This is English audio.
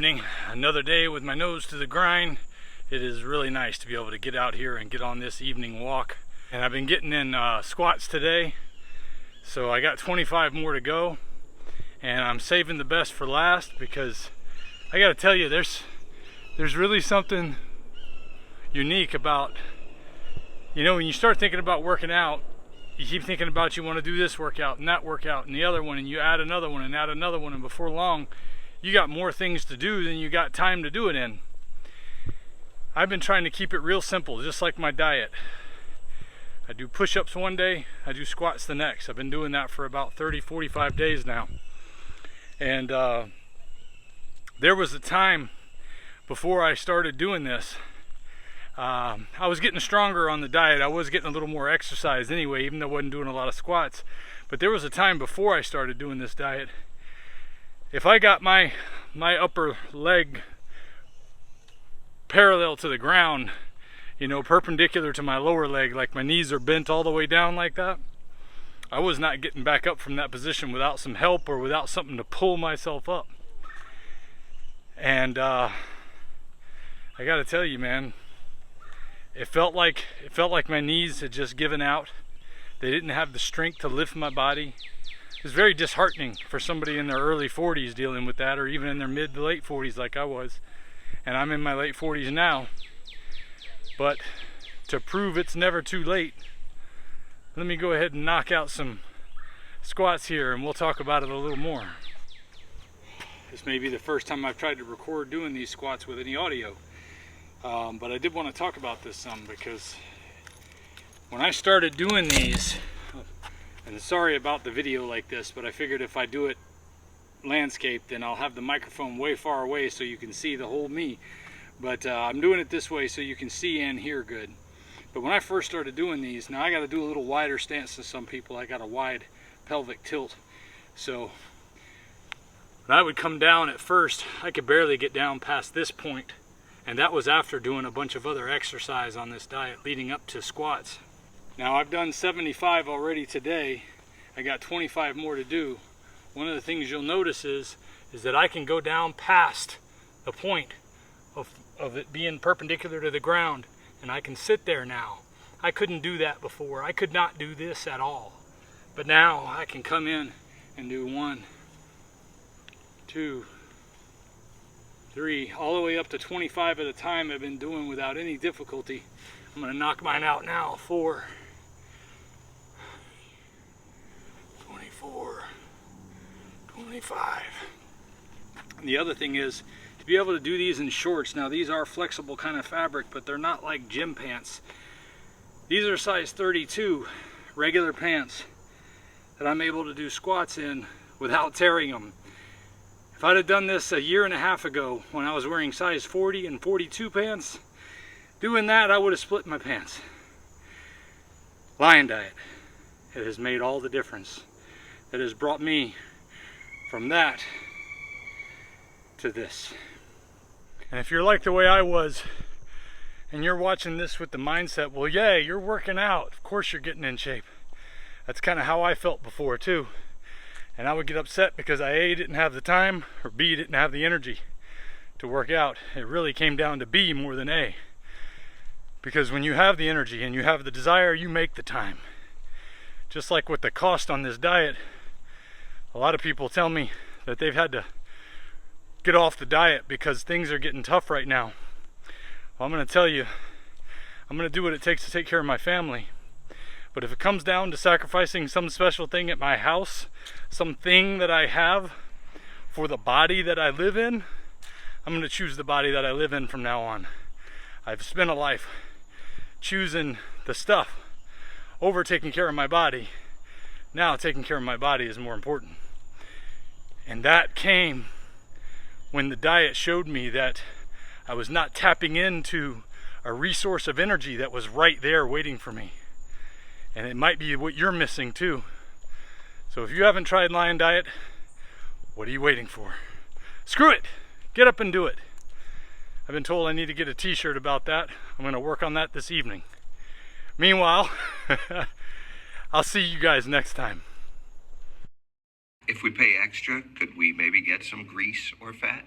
evening. Another day with my nose to the grind. It is really nice to be able to get out here and get on this evening walk. And I've been getting in squats today. So I got 25 more to go. And I'm saving the best for last because I gotta tell you, there's really something unique about, you know, when you start thinking about working out, you keep thinking about you want to do this workout and that workout and the other one, and you add another one and add another one, and before long you got more things to do than you got time to do it in. I've been trying to keep it real simple, just like my diet. I do push-ups one day, I do squats the next. I've been doing that for about 30-45 days now. And there was a time before I started doing this, I was getting stronger on the diet. I was getting a little more exercise anyway, even though I wasn't doing a lot of squats. But there was a time before I started doing this diet, if I got my upper leg parallel to the ground, you know, perpendicular to my lower leg, like my knees are bent all the way down like that, I was not getting back up from that position without some help or without something to pull myself up. And I gotta tell you, man, it felt like my knees had just given out. They didn't have the strength to lift my body. It was very disheartening for somebody in their early 40s dealing with that, or even in their mid to late 40s like I was. And I'm in my late 40s now. But to prove it's never too late, let me go ahead and knock out some squats here and we'll talk about it a little more. This may be the first time I've tried to record doing these squats with any audio. But I did want to talk about this some, because when I started doing these, and sorry about the video like this, but I figured if I do it landscape, then I'll have the microphone way far away so you can see the whole me. But I'm doing it this way so you can see and hear good. But when I first started doing these, now I got to do a little wider stance than some people. I got a wide pelvic tilt. So when I would come down at first, I could barely get down past this point. And that was after doing a bunch of other exercise on this diet leading up to squats. Now I've done 75 already today. I got 25 more to do. One of the things you'll notice is that I can go down past the point of it being perpendicular to the ground, and I can sit there now. I couldn't do that before. I could not do this at all. But now I can come in and do 1, 2, 3, all the way up to 25 at a time. I've been doing without any difficulty. I'm gonna knock mine out now. 4, 24, 25. And the other thing is to be able to do these in shorts. Now these are flexible kind of fabric, but they're not like gym pants. These are size 32 regular pants that I'm able to do squats in without tearing them. If I'd have done this a year and a half ago when I was wearing size 40 and 42 pants, doing that I would have split my pants. Lion diet, it has made all the difference. It has brought me from that to this. And if you're like the way I was and you're watching this with the mindset, well, yeah, you're working out, of course you're getting in shape. That's kind of how I felt before too. And I would get upset because I A, didn't have the time, or B, didn't have the energy to work out. It really came down to B more than A. Because when you have the energy and you have the desire, you make the time. Just like with the cost on this diet, a lot of people tell me that they've had to get off the diet because things are getting tough right now. Well, I'm going to tell you, I'm going to do what it takes to take care of my family. But if it comes down to sacrificing some special thing at my house, something that I have for the body that I live in, I'm going to choose the body that I live in from now on. I've spent a life choosing the stuff over taking care of my body. Now taking care of my body is more important. And that came when the diet showed me that I was not tapping into a resource of energy that was right there waiting for me. And it might be what you're missing too. So if you haven't tried Lion Diet, what are you waiting for? Screw it! Get up and do it. I've been told I need to get a t-shirt about that. I'm going to work on that this evening. Meanwhile, I'll see you guys next time. If we pay extra, could we maybe get some grease or fat?